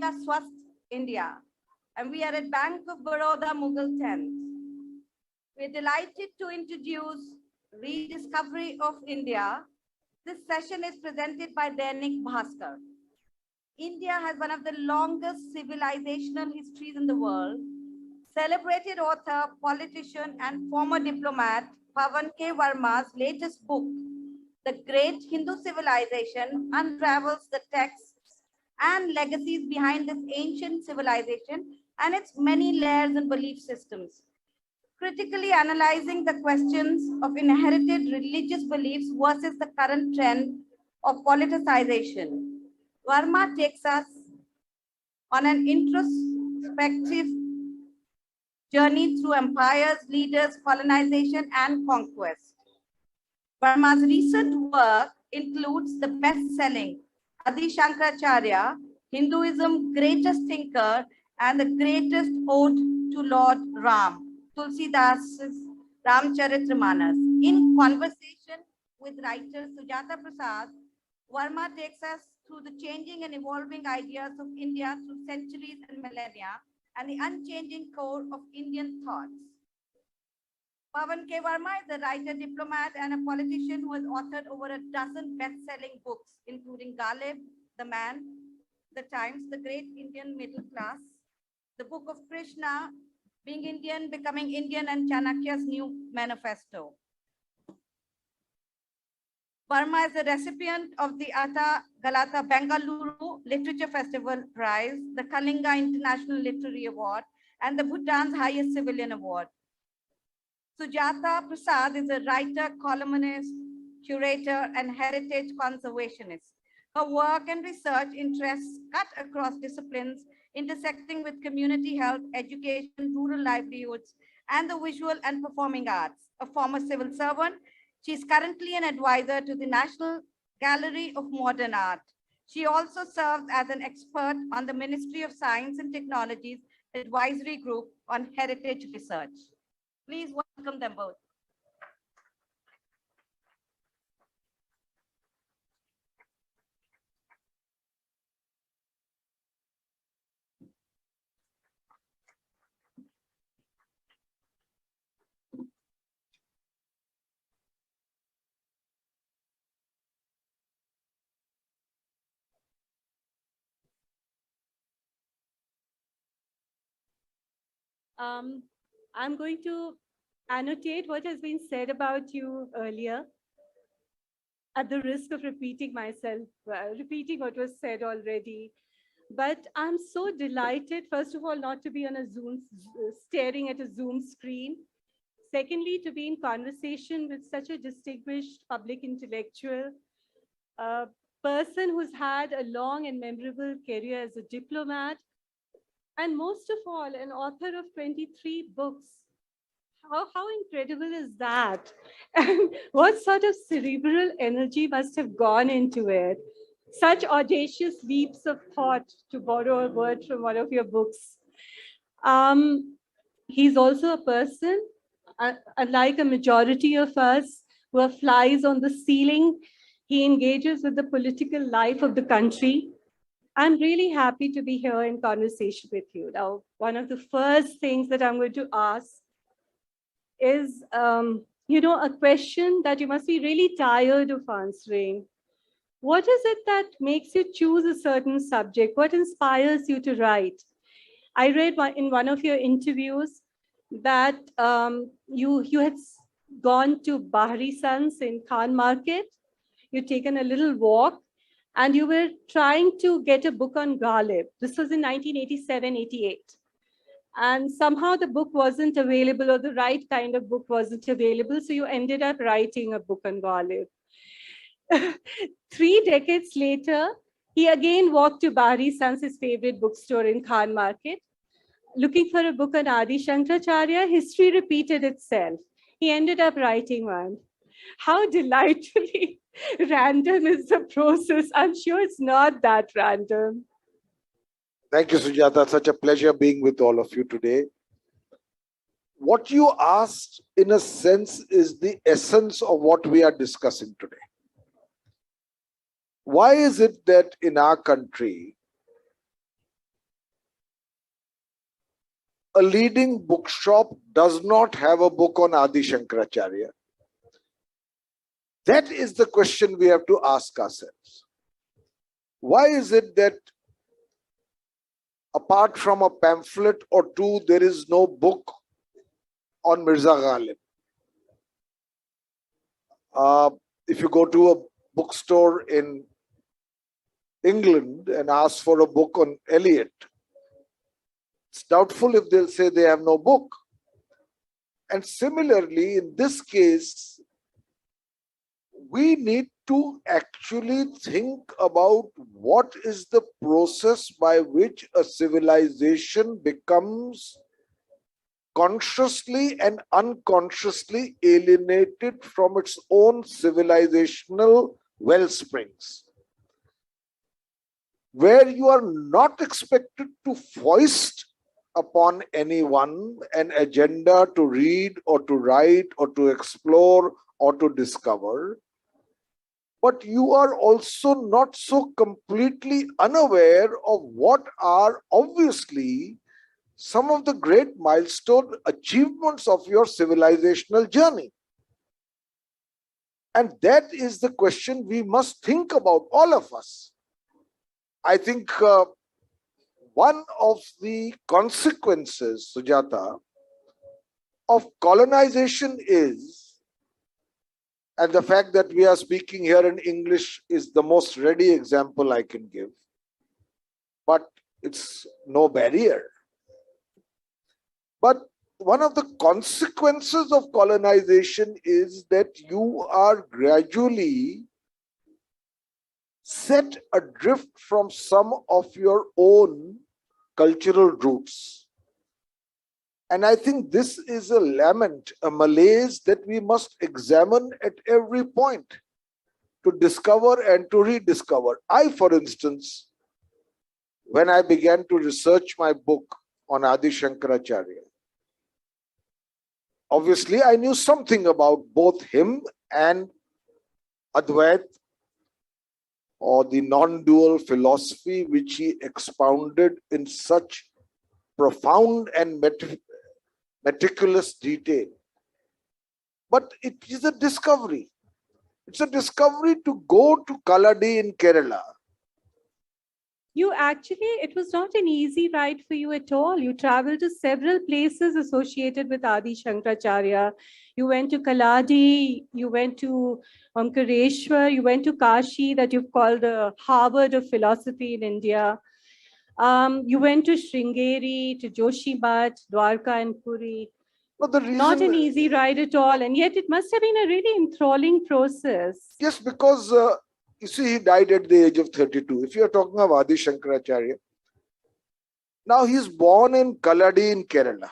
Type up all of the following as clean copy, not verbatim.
Mera Swasth India, and we are at Bank of Baroda, Mughal 10th. We're delighted to introduce Rediscovery of India. This session is presented by Dainik Bhaskar. India has one of the longest civilizational histories in the world. Celebrated author, politician, and former diplomat Pavan K Varma's latest book, The Great Hindu Civilisation, unravels the texts and legacies behind this ancient civilization and its many layers and belief systems, critically analyzing the questions of inherited religious beliefs versus the current trend of politicization. Varma takes us on an introspective journey through empires, leaders, colonization, and conquest. Varma's recent work includes the best-selling Adi Shankaracharya, Hinduism greatest thinker and the greatest ode to Lord Ram, Tulsidas' Ramcharitmanas. In conversation with writer Sujata Prasad, Varma takes us through the changing and evolving ideas of India through centuries and millennia and the unchanging core of Indian thoughts. Pavan K Varma is a writer, diplomat, and a politician who has authored over a dozen best-selling books, including Ghalib, The Man, The Times, The Great Indian Middle Class, The Book of Krishna, Being Indian, Becoming Indian, and Chanakya's New Manifesto. Varma is a recipient of the Atta Galata Bengaluru Literature Festival Prize, the Kalinga International Literary Award, and the Bhutan's highest civilian award. Sujata Prasad is a writer, columnist, curator, and heritage conservationist. Her work and research interests cut across disciplines, intersecting with community health, education, rural livelihoods, and the visual and performing arts. A former civil servant, she is currently an advisor to the National Gallery of Modern Art. She also serves as an expert on the Ministry of Science and Technology's advisory group on heritage research. Please welcome them both. I'm going to annotate what has been said about you earlier, at the risk of repeating myself, repeating what was said already. But I'm so delighted, first of all, not to be on a Zoom, staring at a Zoom screen. Secondly, to be in conversation with such a distinguished public intellectual, a person who's had a long and memorable career as a diplomat, and most of all, an author of 23 books. How incredible is that? And what sort of cerebral energy must have gone into it? Such audacious leaps of thought, to borrow a word from one of your books. He's also a person, unlike a majority of us who are flies on the ceiling. He engages with the political life of the country. I'm really happy to be here in conversation with you. Now, one of the first things that I'm going to ask is, a question that you must be really tired of answering. What is it that makes you choose a certain subject? What inspires you to write? I read in one of your interviews that you had gone to Bahari Sans in Khan Market. You'd taken a little walk, and you were trying to get a book on Ghalib. This was in 1987-88. And somehow the book wasn't available, or the right kind of book wasn't available. So you ended up writing a book on Ghalib. 3 decades later, he again walked to Bahari Sans, his favorite bookstore in Khan Market, looking for a book on Adi Shankaracharya. History repeated itself. He ended up writing one. How delightfully random is the process. I'm sure it's not that random. Thank you, Sujata. Such a pleasure being with all of you today. What you asked, in a sense, is the essence of what we are discussing today. Why is it that in our country, a leading bookshop does not have a book on Adi Shankaracharya? That is the question we have to ask ourselves. Why is it that apart from a pamphlet or two, there is no book on Mirza Ghalib? If you go to a bookstore in England and ask for a book on Eliot, it's doubtful if they'll say they have no book. And similarly, in this case, we need to actually think about what is the process by which a civilization becomes consciously and unconsciously alienated from its own civilizational well springs, where you are not expected to foist upon anyone an agenda to read or to write or to explore or to discover, but you are also not so completely unaware of what are obviously some of the great milestone achievements of your civilizational journey. And that is the question we must think about, all of us. I think one of the consequences, Sujata, of colonization is, and the fact that we are speaking here in English is the most ready example I can give, but it's no barrier. But one of the consequences of colonization is that you are gradually set adrift from some of your own cultural roots. And I think this is a lament, a malaise that we must examine at every point to discover and to rediscover. I, for instance, when I began to research my book on Adi Shankaracharya, obviously I knew something about both him and Advait, or the non-dual philosophy which he expounded in such profound and meticulous detail. But it is a discovery. It's a discovery to go to Kaladi in Kerala. It was not an easy ride for you at all. You traveled to several places associated with Adi Shankaracharya. You went to Kaladi, you went to Omkareshwar, you went to Kashi, that you've called the Harvard of philosophy in India. You went to Sringeri, to Joshibat, Dwarka and Puri. But the reason, not an easy ride at all. And yet it must have been a really enthralling process. Yes, because you see, he died at the age of 32. If you are talking of Adi Shankaracharya, now he's born in Kaladi in Kerala.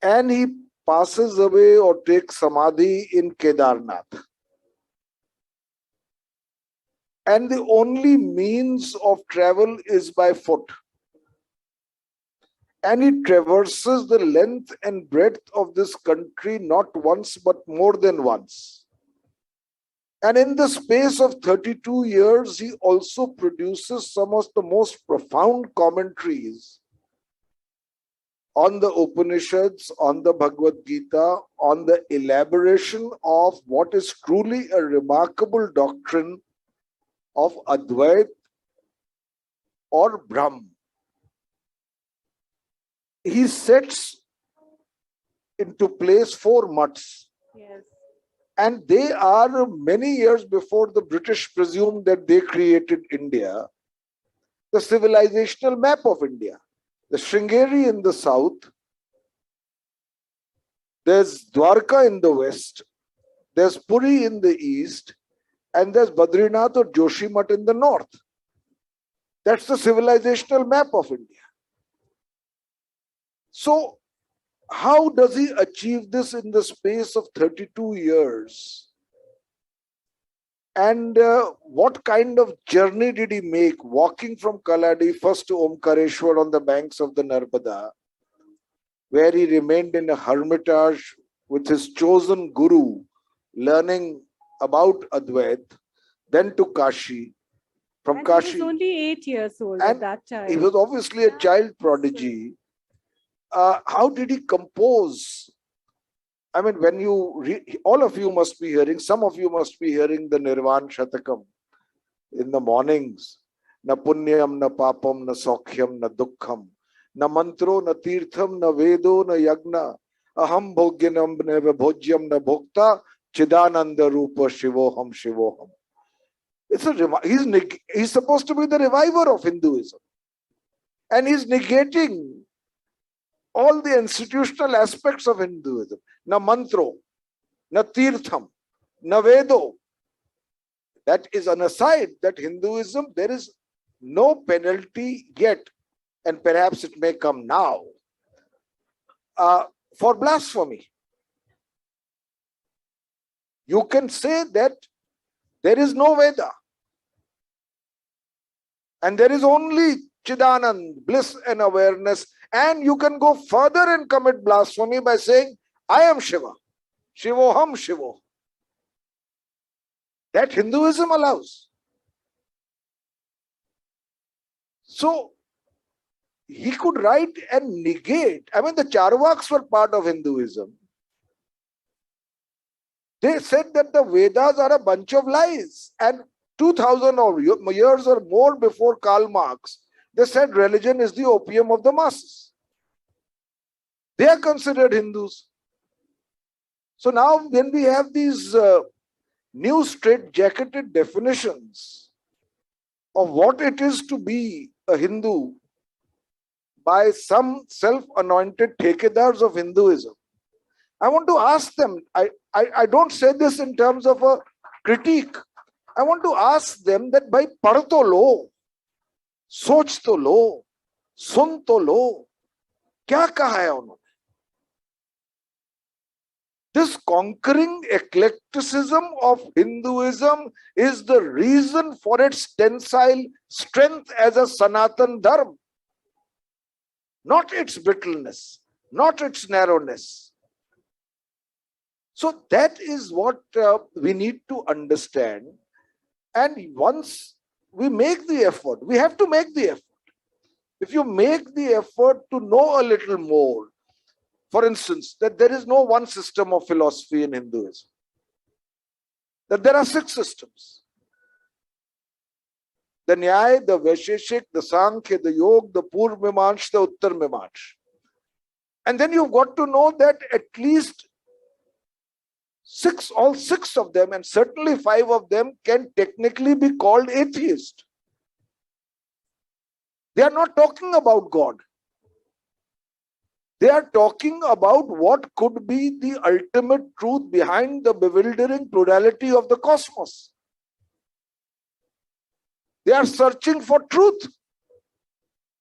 And he passes away or takes samadhi in Kedarnath. And the only means of travel is by foot. And he traverses the length and breadth of this country not once but more than once. And in the space of 32 years, he also produces some of the most profound commentaries on the Upanishads, on the Bhagavad-Gita, on the elaboration of what is truly a remarkable doctrine of Advait or Brahm. He sets into place 4 mutts. Yes. And they are many years before the British presumed that they created India, the civilizational map of India. The Sringeri in the south, there's Dwarka in the west, there's Puri in the east, and there's Badrinath or Joshimath in the north. That's the civilizational map of India. So, how does he achieve this in the space of 32 years? And what kind of journey did he make, walking from Kaladi first to Omkareshwar on the banks of the Narmada, where he remained in a hermitage with his chosen guru, learning about Advait, then to Kashi, from And Kashi. he was only 8 years old at And that time. he was obviously a child prodigy. How did he compose? I mean, when you read, all of you must be hearing, some of you must be hearing the Nirvan Shatakam in the mornings. Na punyam, na papam, na sokhyam, na dukkham, na mantro, na tirtham, na vedo, na yagna, aham bhogyanam, na bhojyam, na bhokta, chidananda rupa shivoham shivoham. He's supposed to be the reviver of Hinduism. And he's negating all the institutional aspects of Hinduism. Na mantro, na tirtham, na vedo. That is an aside that Hinduism, there is no penalty yet, and perhaps it may come now, for blasphemy. You can say that there is no Veda, and there is only Chidanand, bliss and awareness, and you can go further and commit blasphemy by saying, I am Shiva, Shivoham Shivo. That Hinduism allows. So, he could write and negate. I mean, the Charvaks were part of Hinduism. They said that the Vedas are a bunch of lies. And 2000 years or more before Karl Marx, they said religion is the opium of the masses. They are considered Hindus. So now when we have these new straight-jacketed definitions of what it is to be a Hindu by some self-anointed thekedars of Hinduism, I want to ask them, I don't say this in terms of a critique. I want to ask them that by pad to lo, soch to lo, sun to lo, kya kaha hai unhone? This conquering eclecticism of Hinduism is the reason for its tensile strength as a Sanatan Dharma. Not its brittleness, not its narrowness. So that is what we need to understand. And once we make the effort, we have to make the effort. If you make the effort to know a little more, for instance, that there is no one system of philosophy in Hinduism, that there are 6 systems. The Nyaya, the Vaisheshik, the Sankhya, the Yoga, the Purv Mimansh, the Uttar Mimansh. And then you've got to know that at least all six of them, and certainly 5 of them, can technically be called atheist. They are not talking about God. They are talking about what could be the ultimate truth behind the bewildering plurality of the cosmos. They are searching for truth.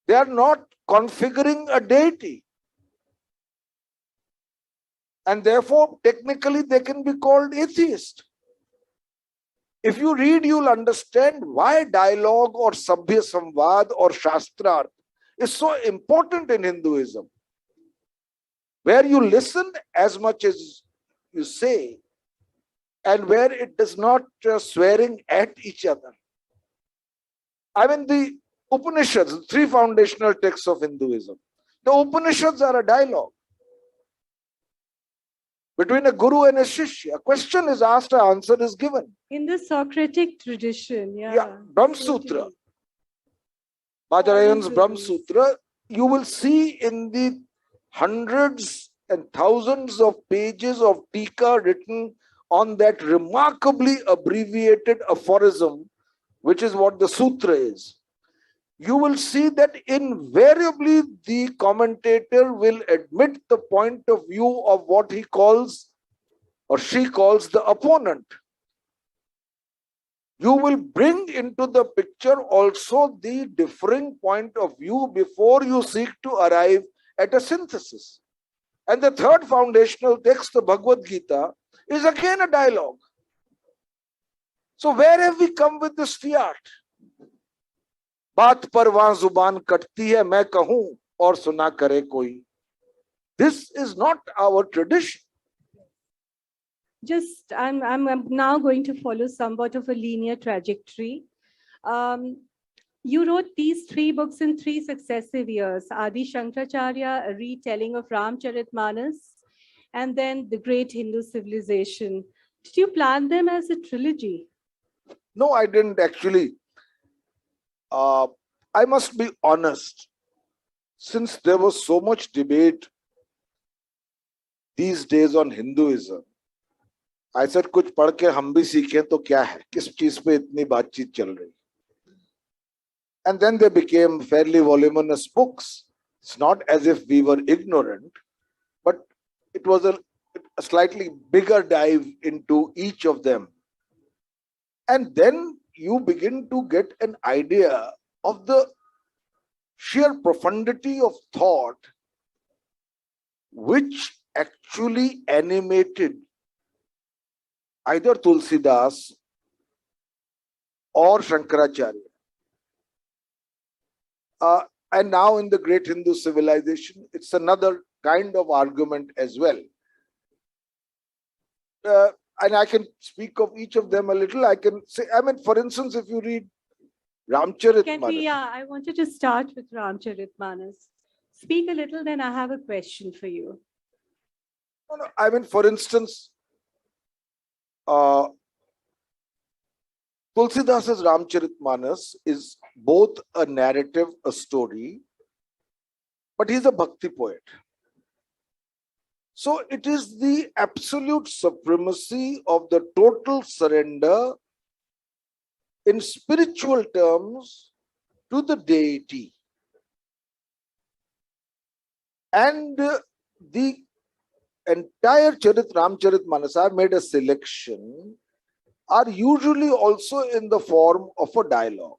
They are not configuring a deity. And therefore, technically, they can be called atheist. If you read, you'll understand why dialogue or Sabhya Samvad or Shastra is so important in Hinduism. Where you listen as much as you say, and where it does not swearing at each other. I mean, the Upanishads, 3 foundational texts of Hinduism. The Upanishads are a dialogue between a guru and a shishya. A question is asked, an answer is given. In the Socratic tradition, yeah. Brahma Sutra. Bajarayan's Brahma Sutra, you will see in the hundreds and thousands of pages of tika written on that remarkably abbreviated aphorism, which is what the sutra is. You will see that invariably the commentator will admit the point of view of what he calls or she calls the opponent. You will bring into the picture also the differing point of view before you seek to arrive at a synthesis. And the third foundational text, the Bhagavad-Gita, is again a dialogue. So where have we come with this fiat? बात पर वहां जुबान कटती है मैं कहूं और सुना करे कोई. This is not our tradition. I'm now going to follow somewhat of a linear trajectory. You wrote these 3 books in 3 successive years: Adi Shankaracharya, a retelling of Ramcharitmanas, and then The Great Hindu Civilization. Did you plan them as a trilogy? No, I didn't actually. I must be honest. Since there was so much debate these days on Hinduism, I said कुछ पढ़ के हम भी सीखें तो क्या है, किस चीज पे इतनी बातचीत चल रही. And then they became fairly voluminous books. It's not as if we were ignorant, but it was a slightly bigger dive into each of them. And then you begin to get an idea of the sheer profundity of thought which actually animated either Tulsidas or Shankaracharya. And now in the Great Hindu Civilization, it's another kind of argument as well. And I can speak of each of them a little. I can say, I mean, for instance, if you read Ramcharitmanas. Yeah, I wanted to start with Ramcharitmanas. Speak a little, then I have a question for you. No, I mean, for instance, Tulsidas's Ramcharitmanas is both a narrative, a story, but he's a bhakti poet. So it is the absolute supremacy of the total surrender in spiritual terms to the deity. And the entire Ramcharitmanas, I've made a selection, are usually also in the form of a dialogue.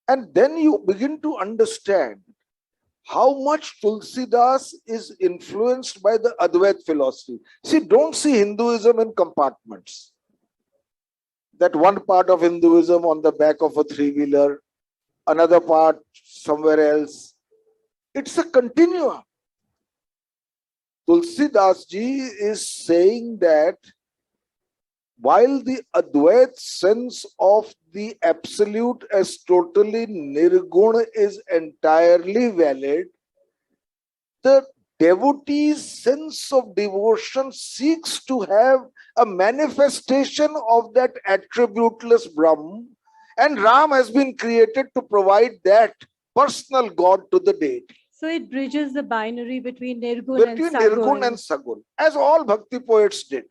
And then you begin to understand how much Tulsidas is influenced by the Advait philosophy. See, don't see Hinduism in compartments. That one part of Hinduism on the back of a three-wheeler, another part somewhere else. It's a continuum. Tulsidas ji is saying that while the Advait sense of the absolute as totally nirguna is entirely valid, the devotee's sense of devotion seeks to have a manifestation of that attributeless Brahman, and Ram has been created to provide that personal God to the deity. So it bridges the binary between Nirgun and Sagun. Nirgun and Sagun, as all bhakti poets did.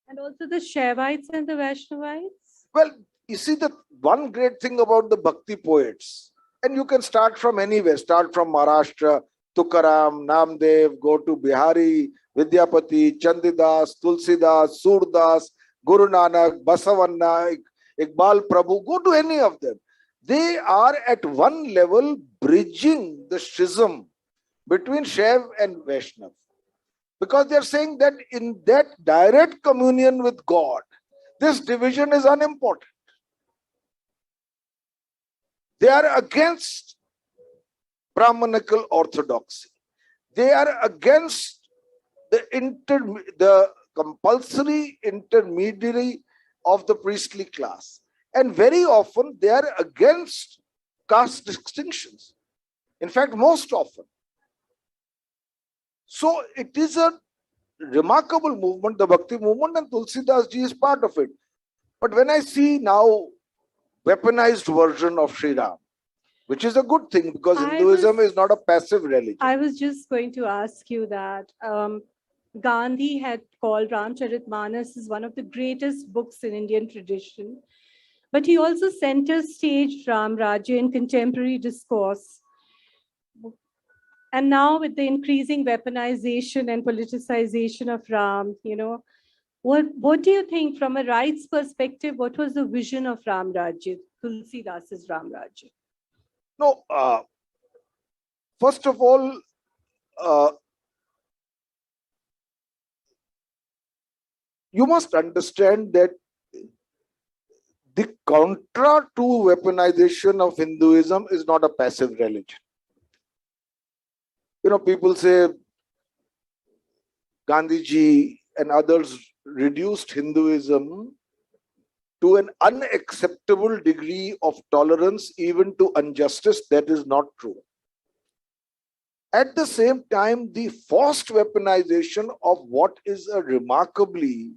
And also the Shaivites and the Vaishnavites? Well, you see, the one great thing about the bhakti poets, and you can start from anywhere, start from Maharashtra, Tukaram, Namdev, go to Bihari, Vidyapati, Chandidas, Tulsidas, Surdas, Guru Nanak, Basavanna, Iqbal Prabhu, go to any of them. They are at one level bridging the schism between Shaiv and Vaishnav. Because they are saying that in that direct communion with God, this division is unimportant. They are against Brahmanical orthodoxy. They are against the compulsory intermediary of the priestly class. And very often they are against caste distinctions. In fact, most often. So it is a remarkable movement, the Bhakti movement, and Tulsidas ji is part of it. But when I see now weaponized version of Sri Ram, which is a good thing because Hinduism is not a passive religion. I was just going to ask you that. Gandhi had called Ramcharitmanas as one of the greatest books in Indian tradition. But he also center staged Ram Rajya in contemporary discourse. And now with the increasing weaponization and politicization of Ram, what do you think from a rights perspective, what was the vision of Ram Rajya, Tulsidas's Ram Rajya? No, first of all, you must understand that the contra to weaponization of Hinduism is not a passive religion. People say Gandhiji and others reduced Hinduism to an unacceptable degree of tolerance even to injustice, that is not true. At the same time, the forced weaponization of what is a remarkably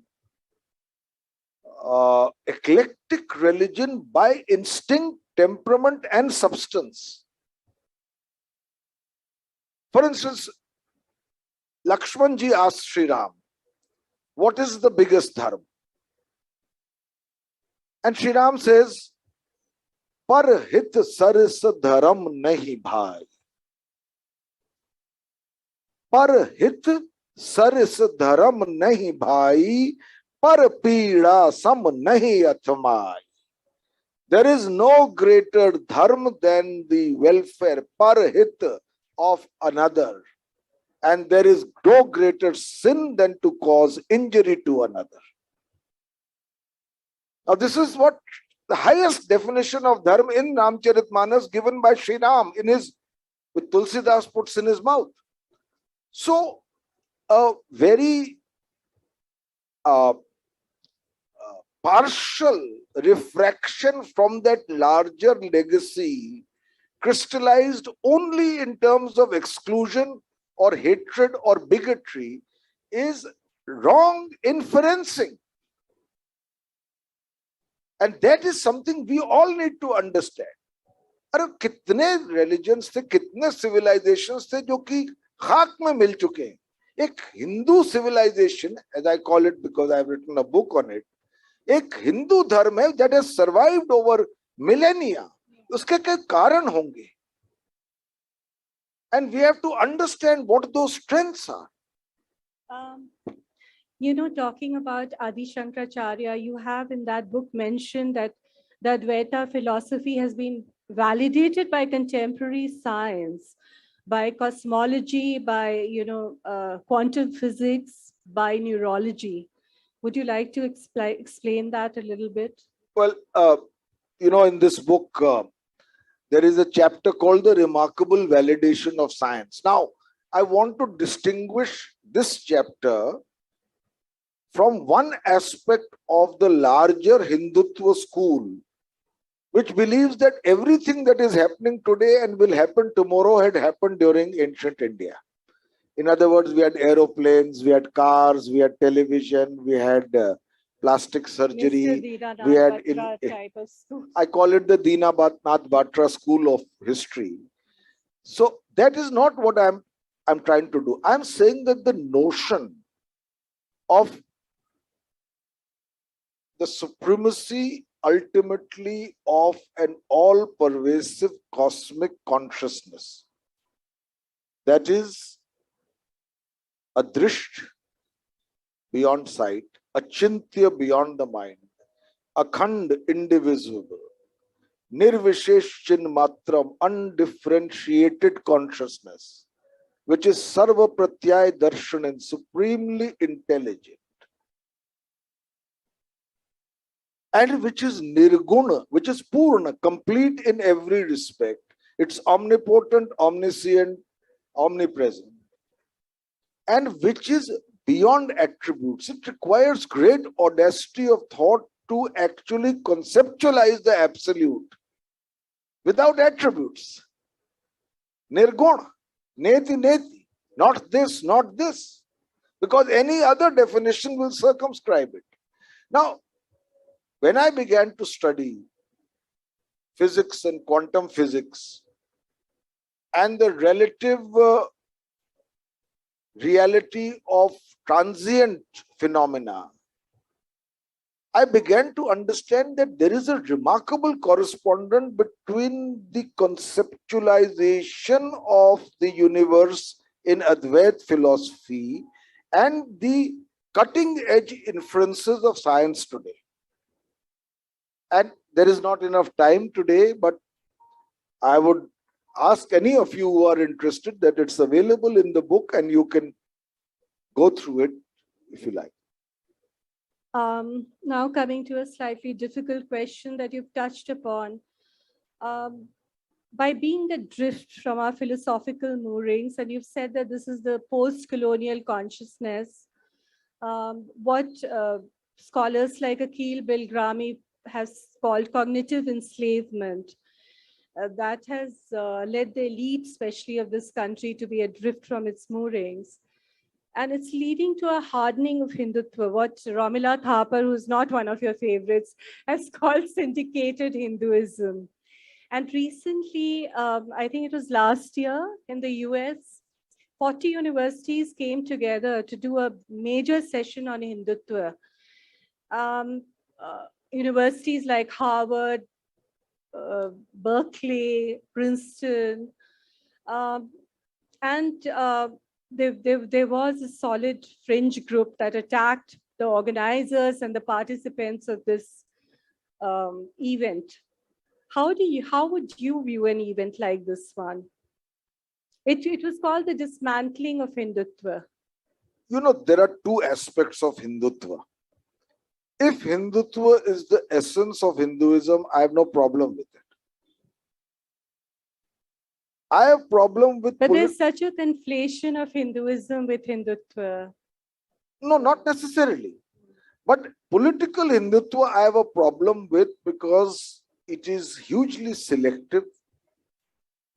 eclectic religion by instinct, temperament, and substance. For instance, Lakshmanji asked Sri Ram, what is the biggest dharma? And Sri Ram says, Par hit saris dharam nahi bhai. Par hit saris dharam nahi bhai. Par peeda sam nahi athmai. There is no greater dharma than the welfare, parhit, of another. And there is no greater sin than to cause injury to another. Now, this is what the highest definition of dharma in Ramcharitmanas given by Sri Ram in his, with Tulsidas puts in his mouth. So, a very partial refraction from that larger legacy, crystallized only in terms of exclusion or hatred or bigotry, is wrong inferencing. And that is something we all need to understand. अरे कितने religions थे, कितने civilizations थे जो कि खाक में मिल चुके हैं. एक Hindu civilization, as I call it because I have written a book on it, एक हिंदू धर्म है that has survived over millennia. उसके क्या कारण होंगे? And we have to understand what those strengths are. You know, talking about Adi Shankaracharya, you have in that book mentioned that the Advaita philosophy has been validated by contemporary science, by cosmology, by, quantum physics, by neurology. Would you like to explain that a little bit? Well, in this book, there is a chapter called The Remarkable Validation of Science. Now, I want to distinguish this chapter from one aspect of the larger Hindutva school, which believes that everything that is happening today and will happen tomorrow had happened during ancient India. In other words, we had aeroplanes, we had cars, we had television, we had plastic surgery. We had I call it the Dinath Batra school of history. So that is not what I'm trying to do. I'm saying that the notion of the supremacy ultimately of an all-pervasive cosmic consciousness, that is adrisht, beyond sight, achintya, beyond the mind, akhand, indivisible, nirvishesh chinmatram, undifferentiated consciousness, which is sarva pratyay darshan and supremely intelligent, and which is nirguna, which is purna, complete in every respect. It's omnipotent, omniscient, omnipresent, and which is beyond attributes. It requires great audacity of thought to actually conceptualize the absolute without attributes. Nirguna, neti neti, not this, not this, because any other definition will circumscribe it. Now, when I began to study physics and quantum physics and the relative reality of transient phenomena, I began to understand that there is a remarkable correspondence between the conceptualization of the universe in Advaita philosophy and the cutting-edge inferences of science today. And there is not enough time today, but I would ask any of you who are interested that it's available in the book and you can go through it if you like. Now coming to a slightly difficult question that you've touched upon. By being adrift from our philosophical moorings, and you've said that this is the post-colonial consciousness, what scholars like Akil Bilgrami has called cognitive enslavement. That has led the elite, especially of this country, to be adrift from its moorings. And it's leading to a hardening of Hindutva, what Ramila Thapar, who's not one of your favorites, has called syndicated Hinduism. And recently, I think it was last year in the US, 40 universities came together to do a major session on Hindutva. Universities like Harvard, Berkeley, Princeton, and there was a solid fringe group that attacked the organizers and the participants of this event. How would you view an event like this one? It was called the dismantling of Hindutva. You know, there are two aspects of Hindutva. If Hindutva is the essence of Hinduism, I have no problem with it. I have problem with... But there's such a conflation of Hinduism with Hindutva. No, not necessarily. But political Hindutva, I have a problem with because it is hugely selective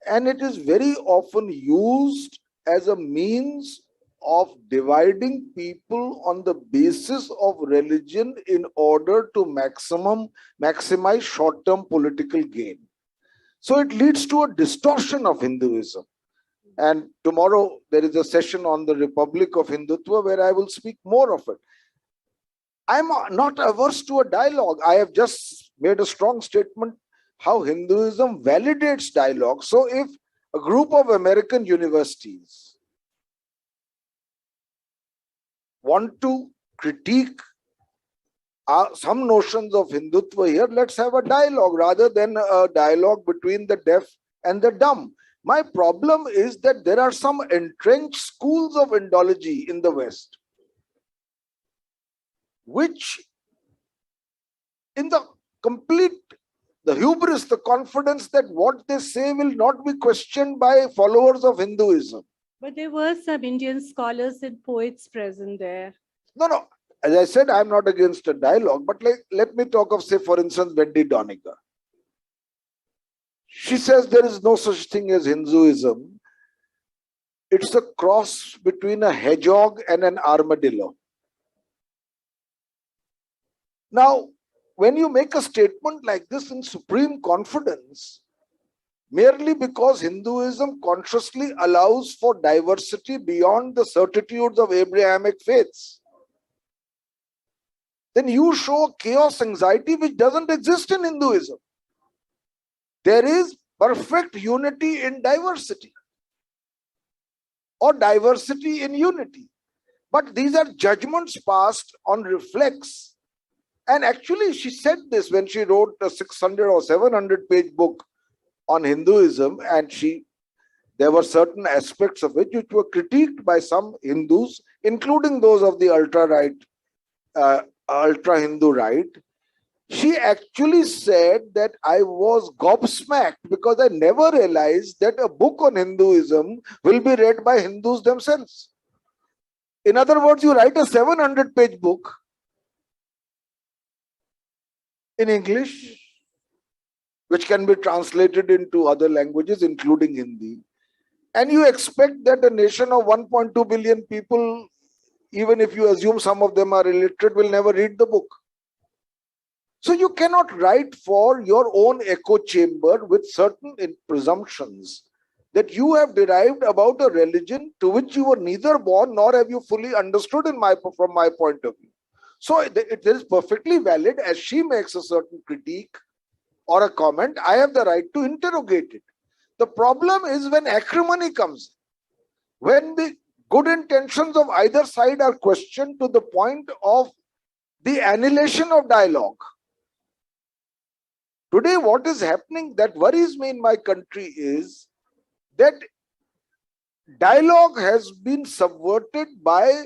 and it is very often used as a means of dividing people on the basis of religion in order to maximize short-term political gain. So it leads to a distortion of Hinduism. And tomorrow there is a session on the Republic of Hindutva where I will speak more of it. I'm not averse to a dialogue. I have just made a strong statement how Hinduism validates dialogue. So if a group of American universities want to critique some notions of Hindutva here, let's have a dialogue rather than a dialogue between the deaf and the dumb. My problem is that there are some entrenched schools of Indology in the West, which in the hubris, the confidence that what they say will not be questioned by followers of Hinduism. But there were some Indian scholars and poets present there. No. As I said, I'm not against a dialogue, but let me talk of, say, for instance, Wendy Doniger. She says there is no such thing as Hinduism. It's a cross between a hedgehog and an armadillo. Now, when you make a statement like this in supreme confidence, merely because Hinduism consciously allows for diversity beyond the certitudes of Abrahamic faiths, then you show chaos anxiety which doesn't exist in Hinduism. There is perfect unity in diversity or diversity in unity. But these are judgments passed on reflex. And actually she said this when she wrote a 600 or 700 page book on Hinduism, and there were certain aspects of it which were critiqued by some Hindus, including those of the ultra-right, ultra-Hindu right. She actually said that I was gobsmacked because I never realized that a book on Hinduism will be read by Hindus themselves. In other words, you write a 700-page book in English, which can be translated into other languages, including Hindi, and you expect that a nation of 1.2 billion people, even if you assume some of them are illiterate, will never read the book. So you cannot write for your own echo chamber with certain presumptions that you have derived about a religion to which you were neither born nor have you fully understood from my point of view. So it is perfectly valid as she makes a certain critique or a comment. I have the right to interrogate it. The problem is when acrimony comes, when the good intentions of either side are questioned to the point of the annihilation of dialogue. Today, what is happening that worries me in my country is that dialogue has been subverted by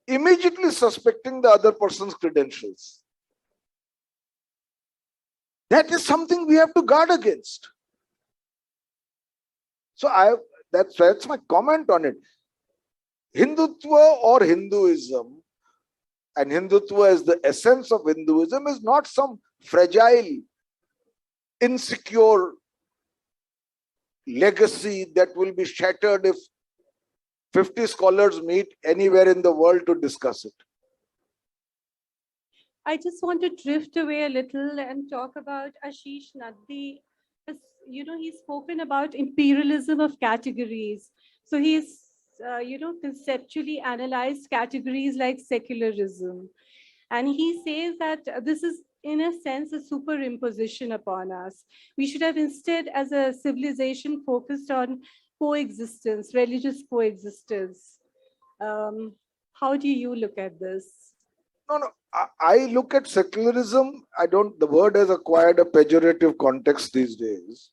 immediately suspecting the other person's credentials. That is something we have to guard against. So that's my comment on it. Hindutva or Hinduism, and Hindutva as the essence of Hinduism, is not some fragile, insecure legacy that will be shattered if 50 scholars meet anywhere in the world to discuss it. I just want to drift away a little and talk about Ashish Naddi. He's spoken about imperialism of categories. So he's, conceptually analyzed categories like secularism. And he says that this is, in a sense, a superimposition upon us. We should have instead, as a civilization, focused on coexistence, religious coexistence. How do you look at this? No. I look at secularism. The word has acquired a pejorative context these days.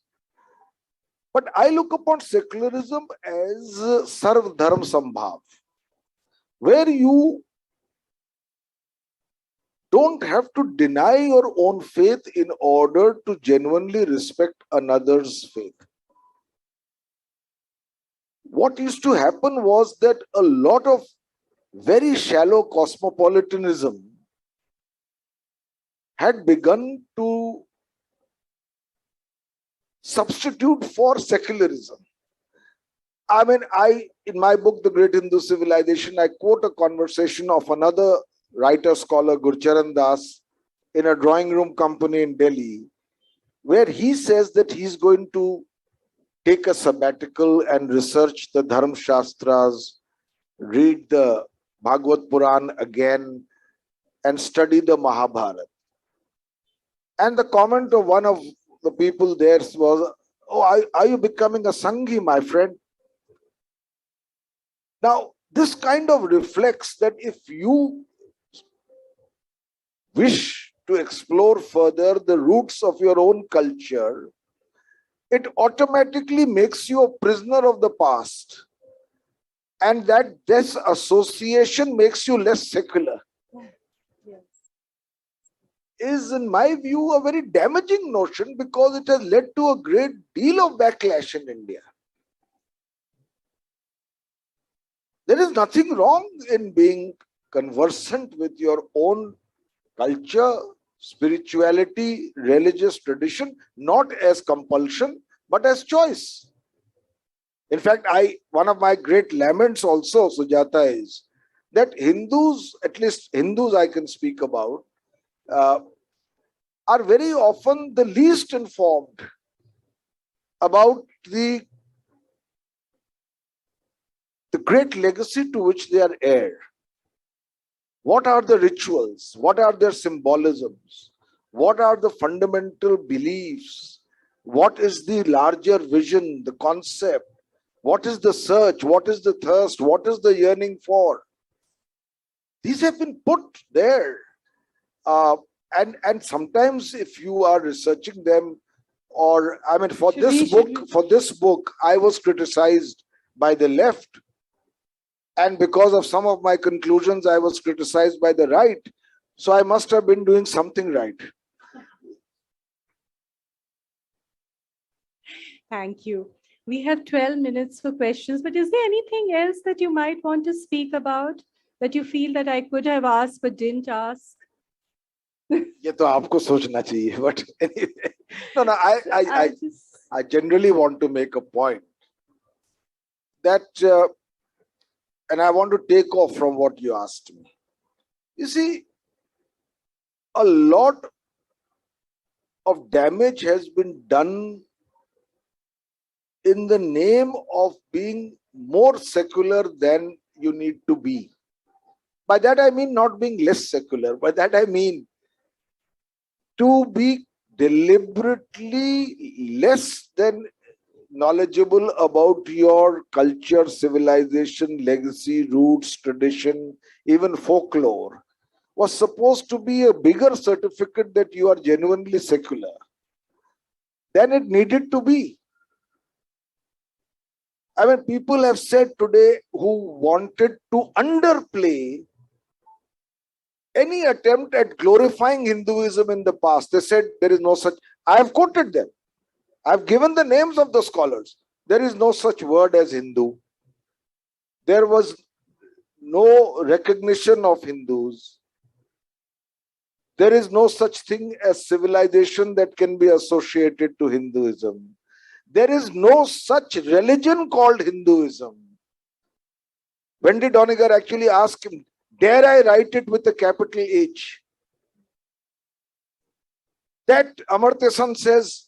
But I look upon secularism as Sarv Dharm Sambhav, where you don't have to deny your own faith in order to genuinely respect another's faith. What used to happen was that a lot of very shallow cosmopolitanism had begun to substitute for secularism. I mean, in my book, The Great Hindu Civilization, I quote a conversation of another writer, scholar, Gurcharan Das, in a drawing room company in Delhi, where he says that he's going to take a sabbatical and research the Dharma Shastras, read the Bhagavad Puran again, and study the Mahabharata. And the comment of one of the people there was, "Oh, are you becoming a Sanghi, my friend?" Now, this kind of reflects that if you wish to explore further the roots of your own culture, it automatically makes you a prisoner of the past. And that disassociation makes you less secular. Yes. Is, in my view, a very damaging notion because it has led to a great deal of backlash in India. There is nothing wrong in being conversant with your own culture, spirituality, religious tradition, not as compulsion, but as choice. In fact, one of my great laments also, Sujata, is that Hindus, at least Hindus I can speak about, are very often the least informed about the great legacy to which they are heir. What are the rituals? What are their symbolisms? What are the fundamental beliefs? What is the larger vision, the concept? What is the search? What is the thirst? What is the yearning for? These have been put there. And sometimes if you are researching them, or I mean, for this book, I was criticized by the left. And because of some of my conclusions, I was criticized by the right. So I must have been doing something right. Thank you. We have 12 minutes for questions, but is there anything else that you might want to speak about that you feel that I could have asked but didn't ask? ये तो आपको सोचना चाहिए, but anyway, no, I generally want to make a point that, and I want to take off from what you asked me. You see, a lot of damage has been done in the name of being more secular than you need to be. By that I mean not being less secular. By that I mean to be deliberately less than knowledgeable about your culture, civilization, legacy, roots, tradition, even folklore, was supposed to be a bigger certificate that you are genuinely secular than it needed to be. I mean, people have said today who wanted to underplay any attempt at glorifying Hinduism in the past. They said there is no such. I have quoted them. I have given the names of the scholars. There is no such word as Hindu. There was no recognition of Hindus. There is no such thing as civilization that can be associated to Hinduism. There is no such religion called Hinduism. Wendy Doniger actually asked him, dare I write it with a capital H? That Amartya Sen says,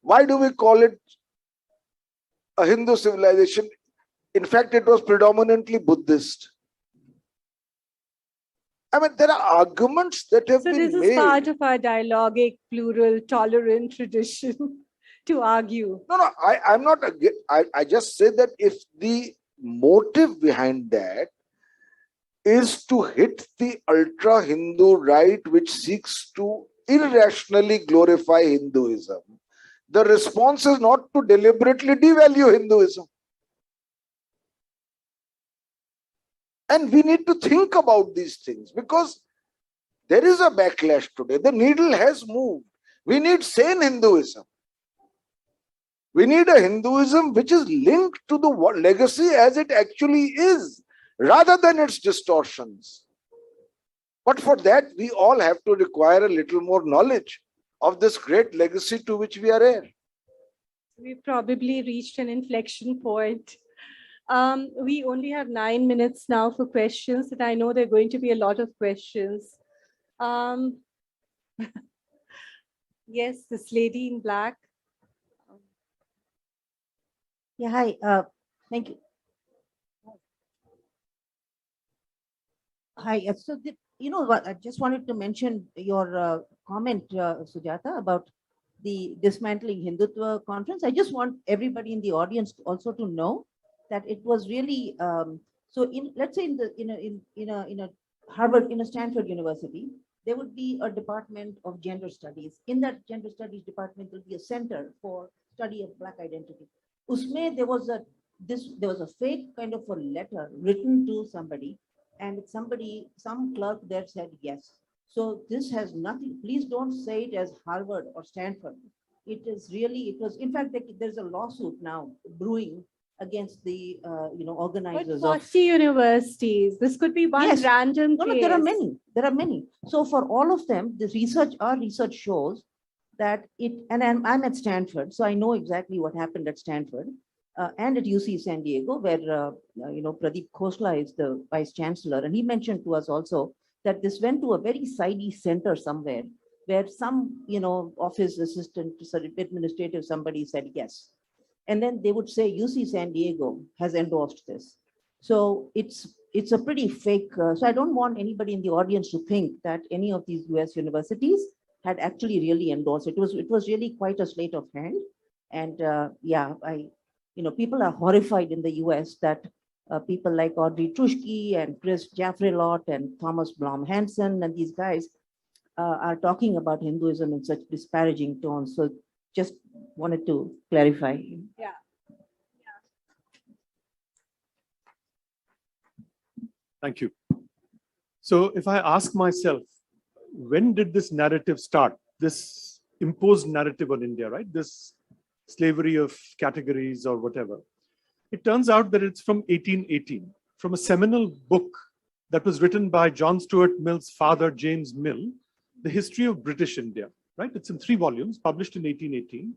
why do we call it a Hindu civilization? In fact, it was predominantly Buddhist. I mean, there are arguments that have been made. So this is part of our dialogic, plural, tolerant tradition to argue. No, I'm not. I just say that if the motive behind that is to hit the ultra-Hindu right, which seeks to irrationally glorify Hinduism, the response is not to deliberately devalue Hinduism. And we need to think about these things because there is a backlash today. The needle has moved. We need sane Hinduism. We need a Hinduism which is linked to the legacy as it actually is, rather than its distortions. But for that, we all have to require a little more knowledge of this great legacy to which we are heir. We've probably reached an inflection point. We only have 9 minutes now for questions, and I know there are going to be a lot of questions. Yes, this lady in black. Yeah, hi. Thank you. Hi. So, you know what? I just wanted to mention your comment, Sujata, about the dismantling Hindutva conference. I just want everybody in the audience also to know that it was really so. Let's say in a Harvard, in a Stanford University, there would be a department of gender studies. In that gender studies department, there will be a center for study of Black identity. Usme, there was a fake kind of a letter written to somebody, and some clerk there said yes. So this has nothing. Please don't say it as Harvard or Stanford. It was. In fact, there's a lawsuit now brewing against the organizers. But 40 universities. This could be one random case. No, there are many. There are many. So for all of them, our research shows that and I'm at Stanford, so I know exactly what happened at Stanford and at UC San Diego, where Pradeep Khosla is the vice chancellor, and he mentioned to us also that this went to a very sidey center somewhere, where some office assistant, administrative somebody said yes, and then they would say UC San Diego has endorsed this. So it's a pretty fake. So I don't want anybody in the audience to think that any of these US universities had actually really endorsed it. It was really quite a sleight of hand. And people are horrified in the US that people like Audrey Truschke and Chris Jaffrelot and Thomas Blom Hansen and these guys are talking about Hinduism in such disparaging tones. So just wanted to clarify. Yeah. Thank you. So if I ask myself, when did this narrative start? This imposed narrative on India, right? This slavery of categories or whatever. It turns out that it's from 1818, from a seminal book that was written by John Stuart Mill's father, James Mill, The History of British India, right? It's in 3 volumes, published in 1818.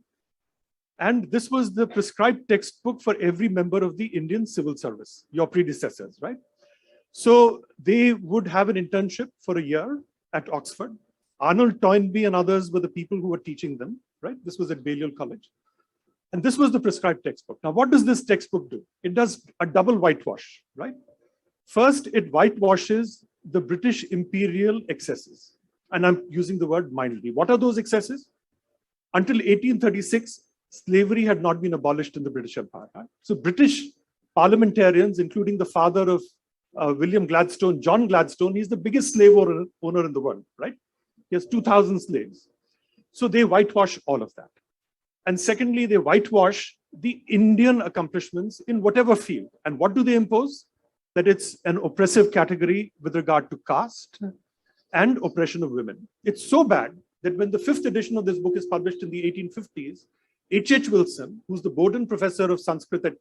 And this was the prescribed textbook for every member of the Indian civil service, your predecessors, right? So they would have an internship for a year at Oxford. Arnold Toynbee and others were the people who were teaching them, right? This was at Balliol College. And this was the prescribed textbook. Now, what does this textbook do? It does a double whitewash, right? First, it whitewashes the British imperial excesses. And I'm using the word mildly. What are those excesses? Until 1836, slavery had not been abolished in the British Empire. Right? So British parliamentarians, including the father of William Gladstone, John Gladstone, he's the biggest slave owner in the world, right? He has 2,000 slaves. So they whitewash all of that. And secondly, they whitewash the Indian accomplishments in whatever field. And what do they impose? That it's an oppressive category with regard to caste and oppression of women. It's so bad that when the 5th edition of this book is published in the 1850s, H.H. Wilson, who's the Bowdoin professor of Sanskrit at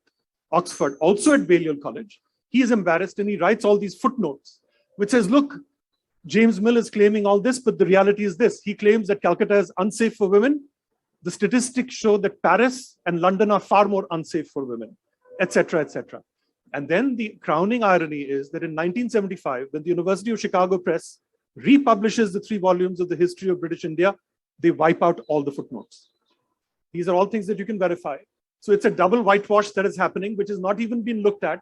Oxford, also at Balliol College, he is embarrassed and he writes all these footnotes, which says, look, James Mill is claiming all this, but the reality is this. He claims that Calcutta is unsafe for women. The statistics show that Paris and London are far more unsafe for women, etc., etc. And then the crowning irony is that in 1975, when the University of Chicago Press republishes the 3 volumes of the history of British India, they wipe out all the footnotes. These are all things that you can verify. So it's a double whitewash that is happening, which has not even been looked at.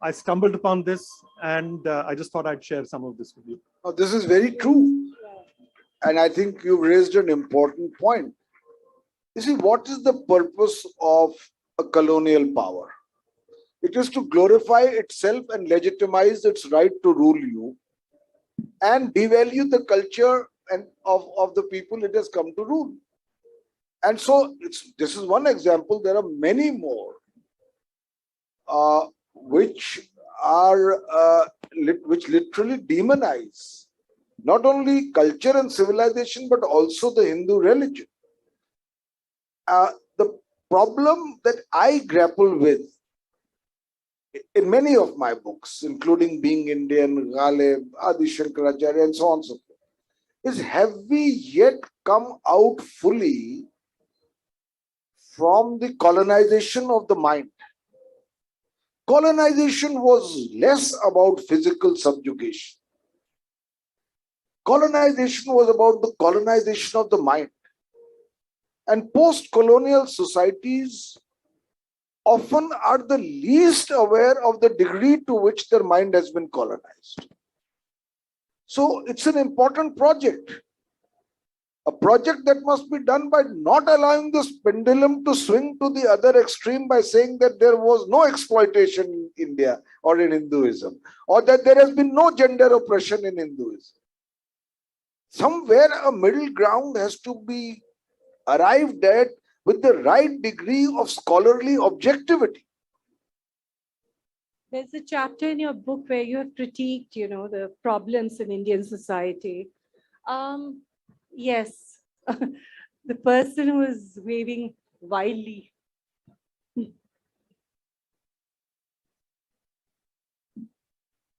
I stumbled upon this, and I just thought I'd share some of this with you. Now, this is very true. And I think you've raised an important point. You see, what is the purpose of a colonial power? It is to glorify itself and legitimize its right to rule you and devalue the culture and of the people it has come to rule. And so this is one example. There are many more which literally demonize not only culture and civilization, but also the Hindu religion. The problem that I grapple with in many of my books, including Being Indian, Ghalib, Adi Shankaracharya, and so on and so forth, is have we yet come out fully from the colonization of the mind? Colonization was less about physical subjugation. Colonization was about the colonization of the mind. And post-colonial societies often are the least aware of the degree to which their mind has been colonized. So it's an important project. A project that must be done by not allowing this pendulum to swing to the other extreme by saying that there was no exploitation in India or in Hinduism, or that there has been no gender oppression in Hinduism. Somewhere a middle ground has to be arrived at with the right degree of scholarly objectivity. There's a chapter in your book where you have critiqued, the problems in Indian society. Yes, the person who is waving wildly.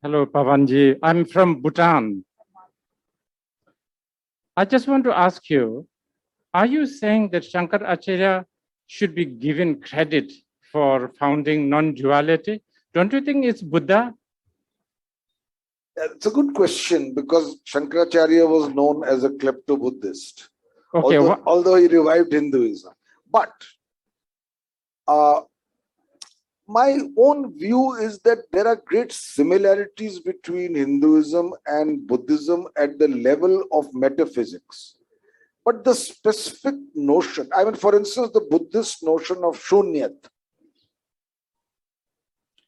Hello, Pavanji. I'm from Bhutan. I just want to ask you, are you saying that Shankaracharya should be given credit for founding non-duality? Don't you think it's Buddha? It's a good question, because Shankaracharya was known as a klepto-Buddhist, Okay, although he revived Hinduism. But my own view is that there are great similarities between Hinduism and Buddhism at the level of metaphysics. But the specific notion, for instance, the Buddhist notion of shunyat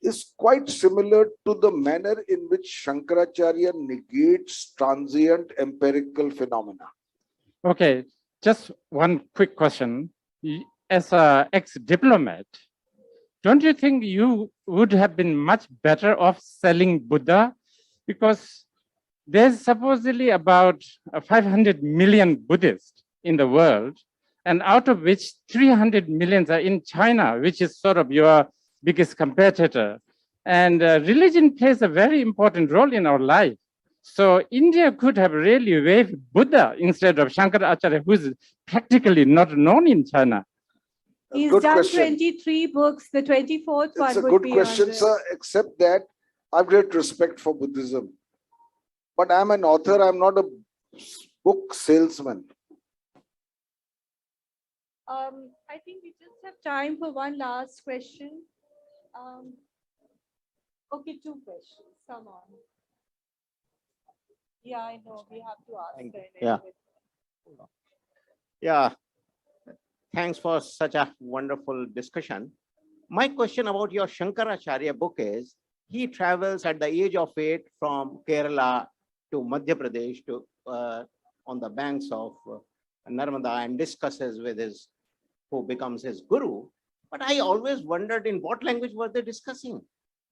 is quite similar to the manner in which Shankaracharya negates transient empirical phenomena. Okay, just one quick question. As an ex-diplomat, don't you think you would have been much better off selling Buddha? Because there's supposedly about 500 million Buddhists in the world, and out of which 300 million are in China, which is sort of your biggest competitor. And religion plays a very important role in our life. So India could have really waived Buddha instead of Shankaracharya, who is practically not known in China. He's Good done question. 23 books. The 24th one It's a would good be question, on the... sir, except that I have great respect for Buddhism. But I'm an author, I'm not a book salesman. I think we just have time for one last question. Okay, 2 questions. Come on. Yeah, I know. We have to ask her. Yeah. Yeah. Thanks for such a wonderful discussion. My question about your Shankaracharya book is, he travels at the age of 8 from Kerala to Madhya Pradesh to on the banks of Narmada and discusses with who becomes his guru. But I always wondered, in what language were they discussing?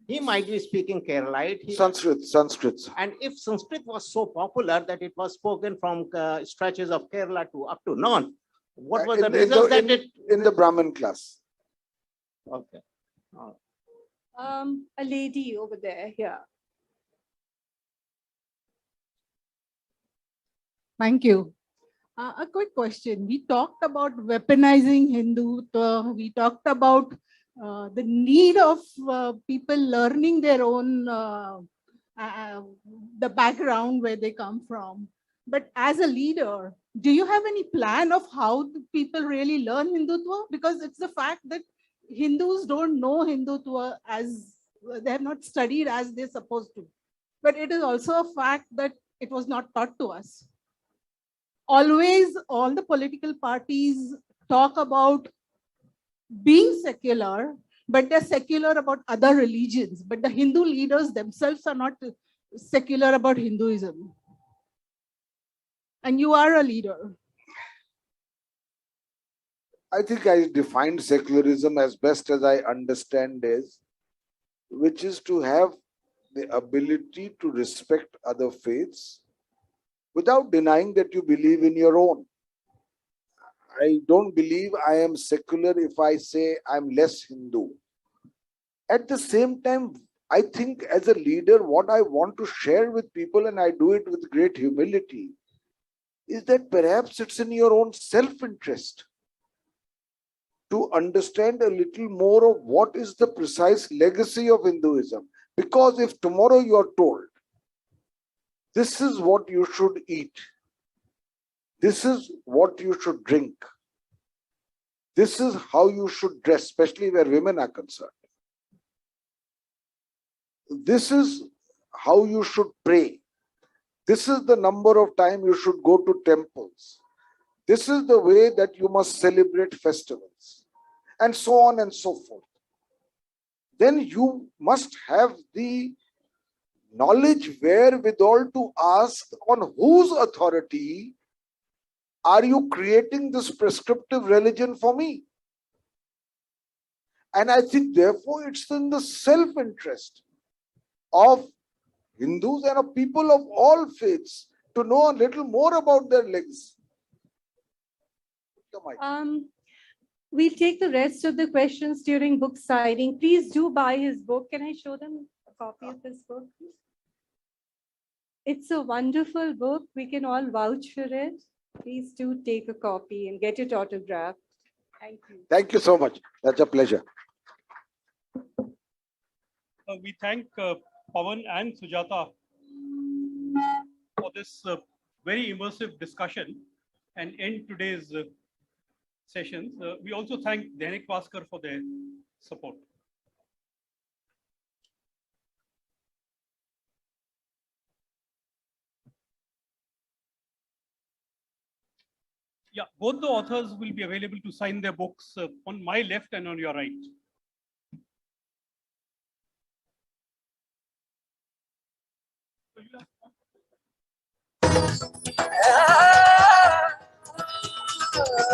He might be speaking Keralite. Sanskrit. And if Sanskrit was so popular that it was spoken from stretches of Kerala to up to north, what was the reason in the Brahmin class? Okay. A lady over there, here. Thank you. A quick question. We talked about weaponizing Hindutva. We talked about the need of people learning their own, the background where they come from. But as a leader, do you have any plan of how the people really learn Hindutva? Because it's the fact that Hindus don't know Hindutva as they have not studied as they're supposed to. But it is also a fact that it was not taught to us. Always, all the political parties talk about being secular, but they're secular about other religions. But the Hindu leaders themselves are not secular about Hinduism. And you are a leader. I think I defined secularism as best as I understand which is to have the ability to respect other faiths without denying that you believe in your own. I don't believe I am secular if I say I'm less Hindu. At the same time, I think as a leader, what I want to share with people, and I do it with great humility, is that perhaps it's in your own self-interest to understand a little more of what is the precise legacy of Hinduism. Because if tomorrow you are told, this is what you should eat, this is what you should drink, this is how you should dress, especially where women are concerned, this is how you should pray, this is the number of time you should go to temples, this is the way that you must celebrate festivals, and so on and so forth, then you must have the knowledge wherewithal to ask, on whose authority are you creating this prescriptive religion for me? And I think therefore it's in the self-interest of Hindus and of people of all faiths to know a little more about their legacy. We'll take the rest of the questions during book signing. Please do buy his book. Can I show them a copy of this book? It's a wonderful book. We can all vouch for it. Please do take a copy and get it autographed. Thank you. Thank you so much. That's a pleasure. We thank Pavan and Sujata for this very immersive discussion and end today's sessions. We also thank Dainik Bhaskar for their support. Yeah, both the authors will be available to sign their books on my left and on your right. So